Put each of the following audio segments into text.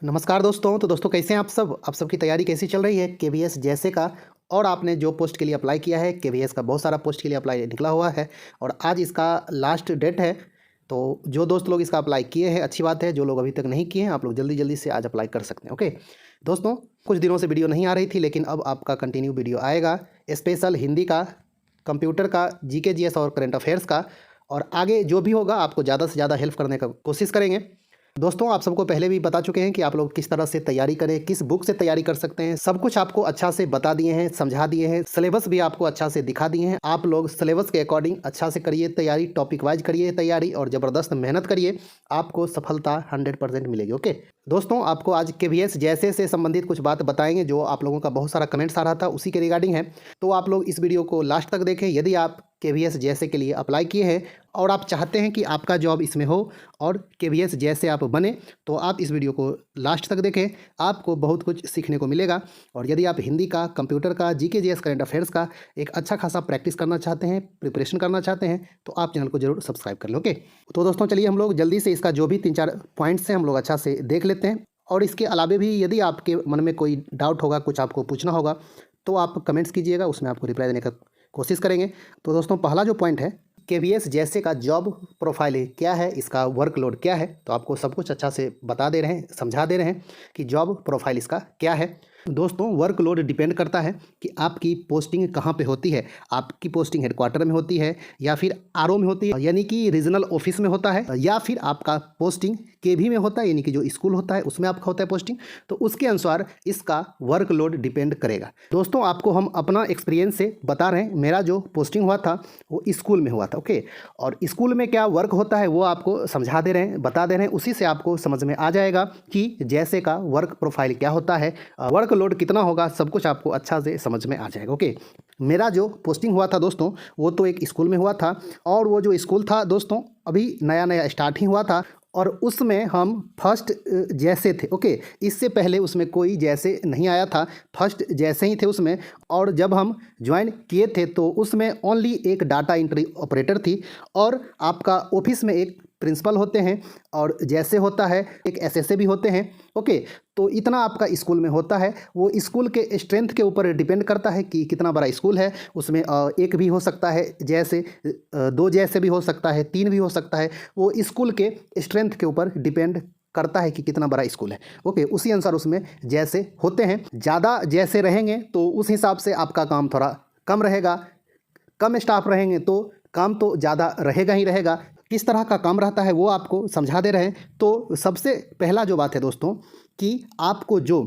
नमस्कार दोस्तों। तो दोस्तों कैसे हैं आप सबकी तैयारी कैसी चल रही है केवीएस जैसे का। और आपने जो पोस्ट के लिए अप्लाई किया है केवीएस का बहुत सारा पोस्ट के लिए अप्लाई निकला हुआ है और आज इसका लास्ट डेट है। तो जो दोस्त लोग इसका अप्लाई किए हैं अच्छी बात है, जो लोग अभी तक नहीं किए हैं आप लोग जल्दी जल्दी से आज अप्लाई कर सकते हैं। ओके दोस्तों, कुछ दिनों से वीडियो नहीं आ रही थी लेकिन अब आपका कंटिन्यू वीडियो आएगा, स्पेशल हिंदी का, कंप्यूटर का, जीके जीएस और करंट अफेयर्स का। और आगे जो भी होगा आपको ज़्यादा से ज़्यादा हेल्प करने का कोशिश करेंगे। दोस्तों आप सबको पहले भी बता चुके हैं कि आप लोग किस तरह से तैयारी करें, किस बुक से तैयारी कर सकते हैं, सब कुछ आपको अच्छा से बता दिए हैं, समझा दिए हैं, सिलेबस भी आपको अच्छा से दिखा दिए हैं। आप लोग सिलेबस के अकॉर्डिंग अच्छा से करिए तैयारी, टॉपिक वाइज करिए तैयारी और ज़बरदस्त मेहनत करिए, आपको सफलता 100% मिलेगी। ओके दोस्तों, आपको आज केवीएस जैसे से संबंधित कुछ बात बताएंगे जो आप लोगों का बहुत सारा कमेंट्स आ रहा था, उसी के रिगार्डिंग है। तो आप लोग इस वीडियो को लास्ट तक देखें। यदि आप केवीएस जैसे के लिए अप्लाई किए हैं और आप चाहते हैं कि आपका जॉब इसमें हो और केवीएस जैसे आप बने, तो आप इस वीडियो को लास्ट तक देखें, आपको बहुत कुछ सीखने को मिलेगा। और यदि आप हिंदी का, कंप्यूटर का, जीके जीएस, करंट अफेयर्स का एक अच्छा खासा प्रैक्टिस करना चाहते हैं, प्रिपरेशन करना चाहते हैं, तो आप चैनल को जरूर सब्सक्राइब कर लो। ओके तो दोस्तों चलिए हम लोग जल्दी से इसका जो भी 3-4 पॉइंट्स हैं हम लोग अच्छा से देख लेते हैं। और इसके अलावे भी यदि आपके मन में कोई डाउट होगा, कुछ आपको पूछना होगा, तो आप कमेंट्स कीजिएगा, उसमें आपको रिप्लाई देने का कोशिश करेंगे। तो दोस्तों पहला जो पॉइंट है, केवीएस जैसे का जॉब प्रोफाइल क्या है, इसका वर्कलोड क्या है, तो आपको सब कुछ अच्छा से बता दे रहे हैं, समझा दे रहे हैं कि जॉब प्रोफाइल इसका क्या है। दोस्तों वर्कलोड डिपेंड करता है कि आपकी पोस्टिंग कहाँ पे होती है। आपकी पोस्टिंग हेडक्वार्टर में होती है या फिर आरओ में होती है यानी कि रीजनल ऑफिस में होता है, या फिर आपका पोस्टिंग केवी में होता है यानी कि जो स्कूल होता है उसमें आपका होता है पोस्टिंग। तो उसके अनुसार इसका वर्कलोड डिपेंड करेगा। दोस्तों आपको हम अपना एक्सपीरियंस से बता रहे हैं, मेरा जो पोस्टिंग हुआ था वो स्कूल में हुआ था। ओके, और स्कूल में क्या वर्क होता है वो आपको समझा दे रहे हैं, बता दे रहे हैं, उसी से आपको समझ में आ जाएगा कि जैसे का वर्क प्रोफाइल क्या होता है, वर्क लोड कितना होगा, सब कुछ आपको अच्छा से समझ में आ जाएगा। ओके, मेरा जो पोस्टिंग हुआ था दोस्तों वो तो एक स्कूल में हुआ था, और वो जो स्कूल था दोस्तों अभी नया नया स्टार्ट ही हुआ था और उसमें हम फर्स्ट जैसे थे। ओके, इससे पहले उसमें कोई जैसे नहीं आया था, फर्स्ट जैसे ही थे उसमें। और जब हम ज्वाइन किए थे तो उसमें ओनली एक डाटा एंट्री ऑपरेटर थी और आपका ऑफिस में एक प्रिंसिपल होते हैं और जैसे होता है एक एसएसए भी होते हैं। ओके, तो इतना आपका स्कूल में होता है। वो स्कूल के स्ट्रेंथ के ऊपर डिपेंड करता है कि कितना बड़ा स्कूल है। उसमें एक भी हो सकता है जैसे, दो जैसे भी हो सकता है, तीन भी हो सकता है। वो स्कूल के स्ट्रेंथ के ऊपर डिपेंड करता है कि कितना बड़ा स्कूल है। ओके, उसी अनुसार उसमें जैसे होते हैं। ज़्यादा जैसे रहेंगे तो उस हिसाब से आपका काम थोड़ा कम रहेगा, कम स्टाफ रहेंगे तो काम तो ज़्यादा रहेगा ही रहेगा। किस तरह का काम रहता है वो आपको समझा दे रहे हैं। तो सबसे पहला जो बात है दोस्तों कि आपको जो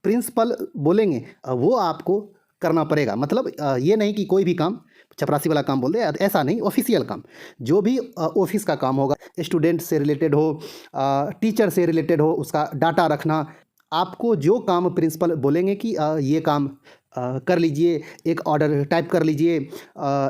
प्रिंसिपल बोलेंगे वो आपको करना पड़ेगा। मतलब ये नहीं कि कोई भी काम चपरासी वाला काम बोल दे, ऐसा नहीं। ऑफिशियल काम, जो भी ऑफिस का काम होगा, स्टूडेंट से रिलेटेड हो, टीचर से रिलेटेड हो, उसका डाटा रखना, आपको जो काम प्रिंसिपल बोलेंगे कि ये काम कर लीजिए, एक ऑर्डर टाइप कर लीजिए,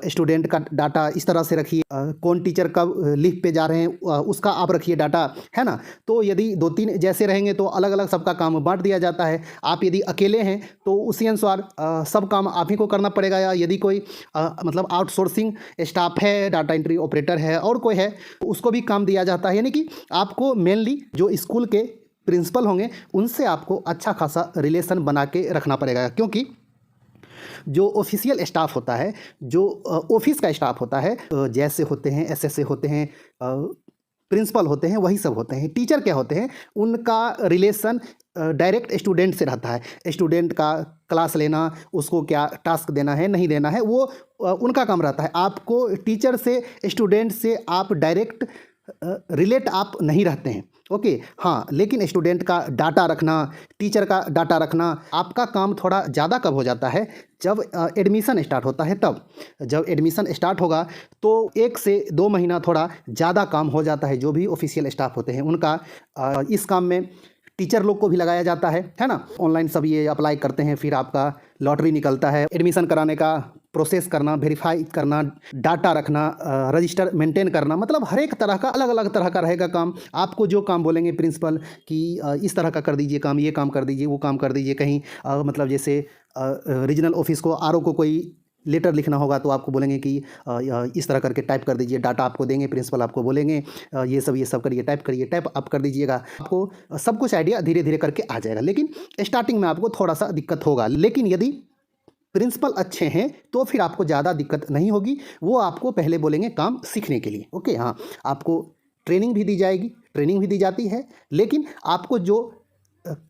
स्टूडेंट का डाटा इस तरह से रखिए, कौन टीचर कब लीव पे जा रहे हैं उसका आप रखिए डाटा, है ना। तो यदि 2-3 जैसे रहेंगे तो अलग अलग सबका काम बांट दिया जाता है। आप यदि अकेले हैं तो उसी अनुसार सब काम आप ही को करना पड़ेगा, या यदि कोई मतलब आउटसोर्सिंग स्टाफ है, डाटा एंट्री ऑपरेटर है और कोई है तो उसको भी काम दिया जाता है। यानी कि आपको मेनली जो स्कूल के प्रिंसिपल होंगे उनसे आपको अच्छा खासा रिलेशन बना के रखना पड़ेगा, क्योंकि जो ऑफिशियल स्टाफ होता है, जो ऑफिस का स्टाफ होता है, जैसे होते हैं, एसएसए होते हैं, प्रिंसिपल होते हैं, वही सब होते हैं। टीचर क्या होते हैं, उनका रिलेशन डायरेक्ट स्टूडेंट से रहता है। स्टूडेंट का क्लास लेना, उसको क्या टास्क देना है नहीं देना है, वो उनका काम रहता है। आपको टीचर से, स्टूडेंट से आप डायरेक्ट रिलेट आप नहीं रहते हैं। ओके हाँ, लेकिन स्टूडेंट का डाटा रखना, टीचर का डाटा रखना, आपका काम थोड़ा ज़्यादा कब हो जाता है, जब एडमिशन स्टार्ट होता है। तब जब एडमिशन स्टार्ट होगा तो 1 से 2 महीना थोड़ा ज़्यादा काम हो जाता है। जो भी ऑफिशियल स्टाफ होते हैं उनका इस काम में टीचर लोग को भी लगाया जाता है ना। ऑनलाइन सब ये अप्लाई करते हैं, फिर आपका लॉटरी निकलता है, एडमिशन कराने का प्रोसेस करना, वेरीफाई करना, डाटा रखना, रजिस्टर मेंटेन करना, मतलब हर एक तरह का अलग अलग तरह का रहेगा काम। आपको जो काम बोलेंगे प्रिंसिपल कि इस तरह का कर दीजिए काम, ये काम कर दीजिए, वो काम कर दीजिए, कहीं मतलब जैसे रीजनल ऑफिस को, आरओ को कोई लेटर लिखना होगा तो आपको बोलेंगे कि इस तरह करके टाइप कर दीजिए, डाटा आपको देंगे, प्रिंसिपल आपको बोलेंगे ये सब करिए, टाइप आप कर दीजिएगा। आपको सब कुछ आइडिया धीरे धीरे करके आ जाएगा, लेकिन स्टार्टिंग में आपको थोड़ा सा दिक्कत होगा। लेकिन यदि प्रिंसिपल अच्छे हैं तो फिर आपको ज़्यादा दिक्कत नहीं होगी। वो आपको पहले बोलेंगे काम सीखने के लिए। ओके, हाँ, आपको ट्रेनिंग भी दी जाएगी, ट्रेनिंग भी दी जाती है, लेकिन आपको जो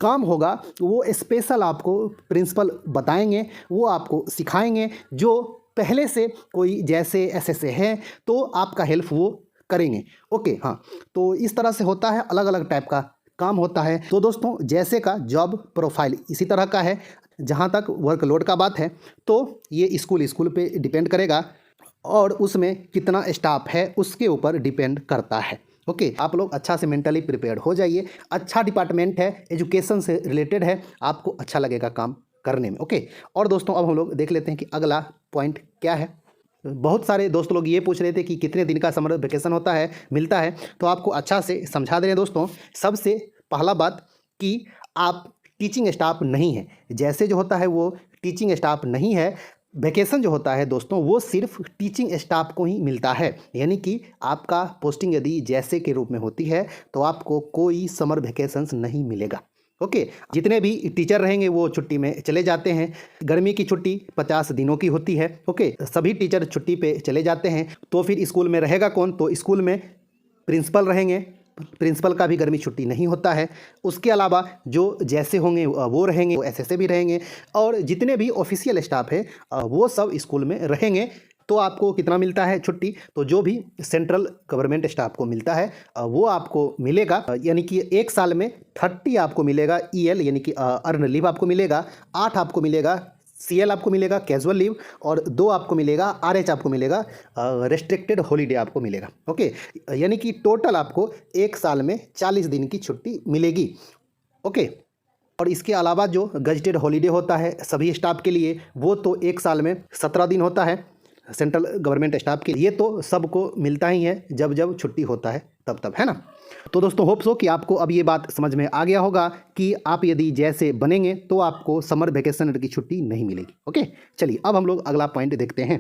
काम होगा वो स्पेशल आपको प्रिंसिपल बताएंगे, वो आपको सिखाएंगे। जो पहले से कोई जैसे एसएसए है तो आपका हेल्प वो करेंगे। ओके, हाँ, तो इस तरह से होता है, अलग अलग टाइप का काम होता है। तो दोस्तों, जैसे का जॉब प्रोफाइल इसी तरह का है। जहाँ तक वर्कलोड का बात है तो ये स्कूल पे डिपेंड करेगा और उसमें कितना स्टाफ है उसके ऊपर डिपेंड करता है। ओके, आप लोग अच्छा से मेंटली प्रिपेयर्ड हो जाइए। अच्छा डिपार्टमेंट है, एजुकेशन से रिलेटेड है, आपको अच्छा लगेगा काम करने में। ओके, और दोस्तों अब हम लोग देख लेते हैं कि अगला पॉइंट क्या है। बहुत सारे दोस्त लोग ये पूछ रहे थे कि कितने दिन का समर वेकेशन होता है, मिलता है, तो आपको अच्छा से समझा दे रहे हैं दोस्तों। सबसे पहला बात कि आप टीचिंग स्टाफ नहीं है, जैसे जो होता है वो टीचिंग स्टाफ नहीं है। वैकेशन जो होता है दोस्तों वो सिर्फ टीचिंग स्टाफ को ही मिलता है, यानी कि आपका पोस्टिंग यदि जैसे के रूप में होती है तो आपको कोई समर वैकेशंस नहीं मिलेगा। ओके, जितने भी टीचर रहेंगे वो छुट्टी में चले जाते हैं। गर्मी की छुट्टी 50 दिनों की होती है। ओके, सभी टीचर छुट्टी पे चले जाते हैं, तो फिर स्कूल में रहेगा कौन? तो स्कूल में प्रिंसिपल रहेंगे, प्रिंसिपल का भी गर्मी छुट्टी नहीं होता है। उसके अलावा जो जैसे होंगे वो रहेंगे, वो एसएसए भी रहेंगे, और जितने भी ऑफिशियल स्टाफ है वो सब स्कूल में रहेंगे। तो आपको कितना मिलता है छुट्टी? तो जो भी सेंट्रल गवर्नमेंट स्टाफ को मिलता है वो आपको मिलेगा, यानी कि एक साल में 30 आपको मिलेगा ईएल, यानी कि अर्न लीव आपको मिलेगा। 8 आपको मिलेगा सीएल आपको मिलेगा कैजुअल लीव, और 2 आपको मिलेगा आरएच आपको मिलेगा रेस्ट्रिक्टेड हॉलीडे आपको मिलेगा। ओके, यानी कि टोटल आपको एक साल में 40 दिन की छुट्टी मिलेगी। ओके, और इसके अलावा जो गजटेड हॉलीडे होता है सभी स्टाफ के लिए वो तो एक साल में 17 दिन होता है सेंट्रल गवर्नमेंट स्टाफ के लिए। ये तो सबको मिलता ही है, जब जब छुट्टी होता है तब, है ना। तो दोस्तों होप्स हो कि आपको अब ये बात समझ में आ गया होगा कि आप यदि जैसे बनेंगे तो आपको समर वेकेशन की छुट्टी नहीं मिलेगी। ओके, चलिए अब हम लोग अगला पॉइंट देखते हैं।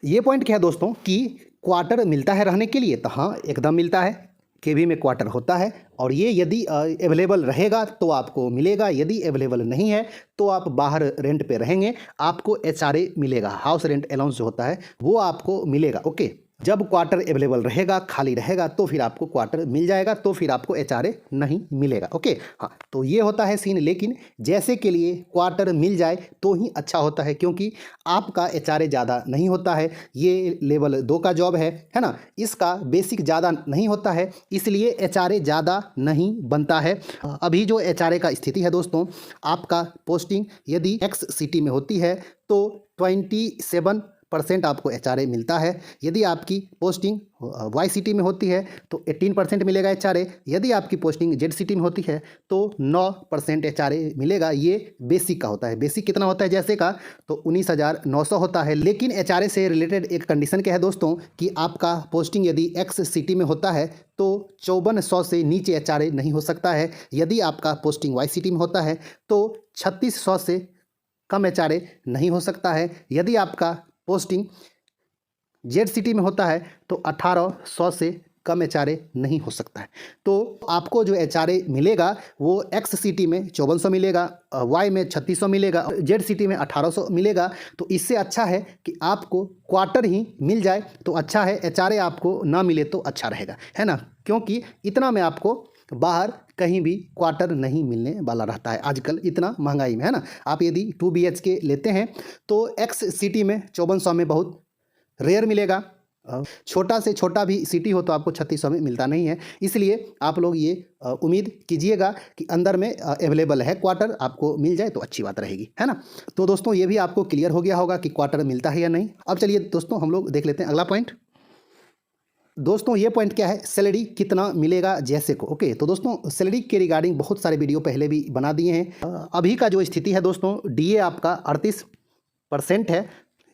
ये पॉइंट क्या है दोस्तों कि क्वार्टर मिलता है रहने के लिए? तो हाँ, एकदम मिलता है। केवी में क्वार्टर होता है, और ये यदि अवेलेबल रहेगा तो आपको मिलेगा, यदि अवेलेबल नहीं है तो आप बाहर रेंट पे रहेंगे, आपको एचआरए मिलेगा, हाउस रेंट अलाउंस जो होता है वो आपको मिलेगा। ओके, जब क्वार्टर अवेलेबल रहेगा, खाली रहेगा, तो फिर आपको क्वार्टर मिल जाएगा, तो फिर आपको एचआरए नहीं मिलेगा। ओके, हाँ, तो ये होता है सीन। लेकिन जैसे के लिए क्वार्टर मिल जाए तो ही अच्छा होता है, क्योंकि आपका एचआरए ज़्यादा नहीं होता है। ये लेवल 2 का जॉब है ना, इसका बेसिक ज़्यादा नहीं होता है, इसलिए एचआरए ज़्यादा नहीं बनता है। अभी जो एचआरए का स्थिति है दोस्तों, आपका पोस्टिंग यदि एक्स सिटी में होती है तो 27% आपको एचआरए मिलता है। यदि आपकी पोस्टिंग वाई सिटी में होती है तो 18% मिलेगा एचआरए। यदि आपकी पोस्टिंग जेड सिटी में होती है तो 9% एचआरए मिलेगा। ये बेसिक का होता है। बेसिक कितना होता है जैसे का? तो 19,900 होता है। लेकिन एचआरए से रिलेटेड एक कंडीशन क्या है दोस्तों कि आपका पोस्टिंग यदि एक्स सिटी में होता है तो 5400 से नीचे एचआरए नहीं हो सकता है। यदि आपका पोस्टिंग वाई सिटी में होता है तो 3600 से कम एचआरए नहीं हो सकता है। यदि आपका पोस्टिंग जेड सिटी में होता है तो 1800 से कम एचआरए नहीं हो सकता है। तो आपको जो एचआरए मिलेगा वो एक्स सिटी में 5400 मिलेगा, वाई में 3600 मिलेगा, जेड सिटी में 1800 मिलेगा। तो इससे अच्छा है कि आपको क्वार्टर ही मिल जाए तो अच्छा है, एचआरए आपको ना मिले तो अच्छा रहेगा, है ना, क्योंकि इतना में आपको बाहर कहीं भी क्वार्टर नहीं मिलने वाला रहता है आजकल इतना महंगाई में, है ना। आप यदि 2 BHK लेते हैं तो एक्स सिटी में 5400 में बहुत रेयर मिलेगा। छोटा से छोटा भी सिटी हो तो आपको 3600 में मिलता नहीं है। इसलिए आप लोग ये उम्मीद कीजिएगा कि अंदर में अवेलेबल है क्वार्टर, आपको मिल जाए तो अच्छी बात रहेगी, है ना। तो दोस्तों ये भी आपको क्लियर हो गया होगा कि क्वार्टर मिलता है या नहीं। अब चलिए दोस्तों हम लोग देख लेते हैं अगला पॉइंट। दोस्तों ये पॉइंट क्या है, सैलरी कितना मिलेगा जैसे को। ओके, तो दोस्तों सैलरी के रिगार्डिंग बहुत सारे वीडियो पहले भी बना दिए हैं। अभी का जो स्थिति है दोस्तों, डीए आपका 38% है।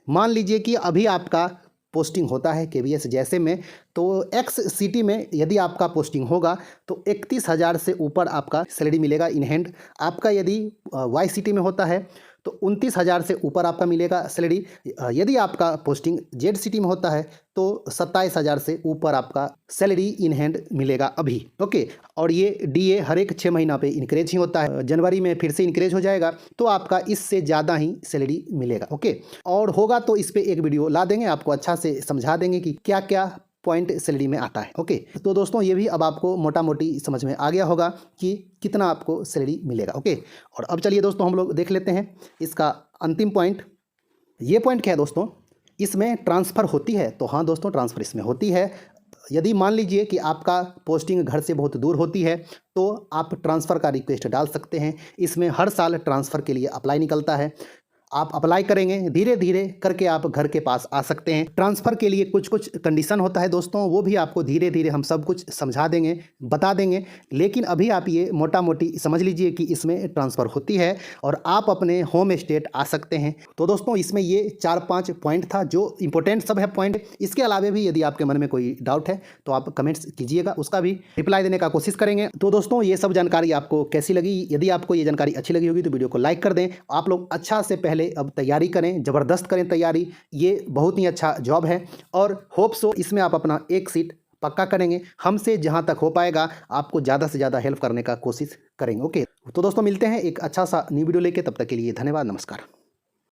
मान लीजिए कि अभी आपका पोस्टिंग होता है केवीएस जैसे में, तो एक्स सिटी में यदि आपका पोस्टिंग होगा तो 31,000 से ऊपर आपका सैलरी मिलेगा इन हैंड। आपका यदि वाई सिटी में होता है तो 29,000 से ऊपर आपका मिलेगा सैलरी। यदि आपका पोस्टिंग जेड सिटी में होता है तो 27,000 से ऊपर आपका सैलरी इन हैंड मिलेगा अभी। ओके, और ये डीए हर एक 6 महीना पे इंक्रीज ही होता है। जनवरी में फिर से इंक्रीज हो जाएगा तो आपका इससे ज़्यादा ही सैलरी मिलेगा। ओके, और होगा तो इस पर एक वीडियो ला देंगे, आपको अच्छा से समझा देंगे कि क्या क्या पॉइंट सैलरी में आता है। ओके, तो दोस्तों ये भी अब आपको मोटा मोटी समझ में आ गया होगा कि कितना आपको सैलरी मिलेगा। ओके, और अब चलिए दोस्तों हम लोग देख लेते हैं इसका अंतिम पॉइंट। ये पॉइंट क्या है दोस्तों, इसमें ट्रांसफ़र होती है। तो हाँ दोस्तों, ट्रांसफ़र इसमें होती है। यदि मान लीजिए कि आपका पोस्टिंग घर से बहुत दूर होती है तो आप ट्रांसफ़र का रिक्वेस्ट डाल सकते हैं। इसमें हर साल ट्रांसफ़र के लिए अप्लाई निकलता है। आप अप्लाई करेंगे, धीरे धीरे करके आप घर के पास आ सकते हैं। ट्रांसफ़र के लिए कुछ कुछ कंडीशन होता है दोस्तों, वो भी आपको धीरे धीरे हम सब कुछ समझा देंगे, बता देंगे। लेकिन अभी आप ये मोटा मोटी समझ लीजिए कि इसमें ट्रांसफ़र होती है और आप अपने होम स्टेट आ सकते हैं। तो दोस्तों इसमें ये 4-5 पॉइंट था जो इंपॉर्टेंट सब है पॉइंट। इसके अलावा भी यदि आपके मन में कोई डाउट है तो आप कमेंट्स कीजिएगा, उसका भी रिप्लाई देने का कोशिश करेंगे। तो दोस्तों ये सब जानकारी आपको कैसी लगी? यदि आपको ये जानकारी अच्छी लगी होगी तो वीडियो को लाइक कर दें। आप लोग अच्छा से पहले अब तैयारी करें, ज़बरदस्त करें तैयारी। ये बहुत ही अच्छा जॉब है और होप सो इसमें आप अपना एक सीट पक्का करेंगे। हमसे जहां तक हो पाएगा आपको ज़्यादा से ज़्यादा हेल्प करने का कोशिश करेंगे। ओके, तो दोस्तों मिलते हैं एक अच्छा सा न्यू वीडियो लेके, तब तक के लिए धन्यवाद, नमस्कार।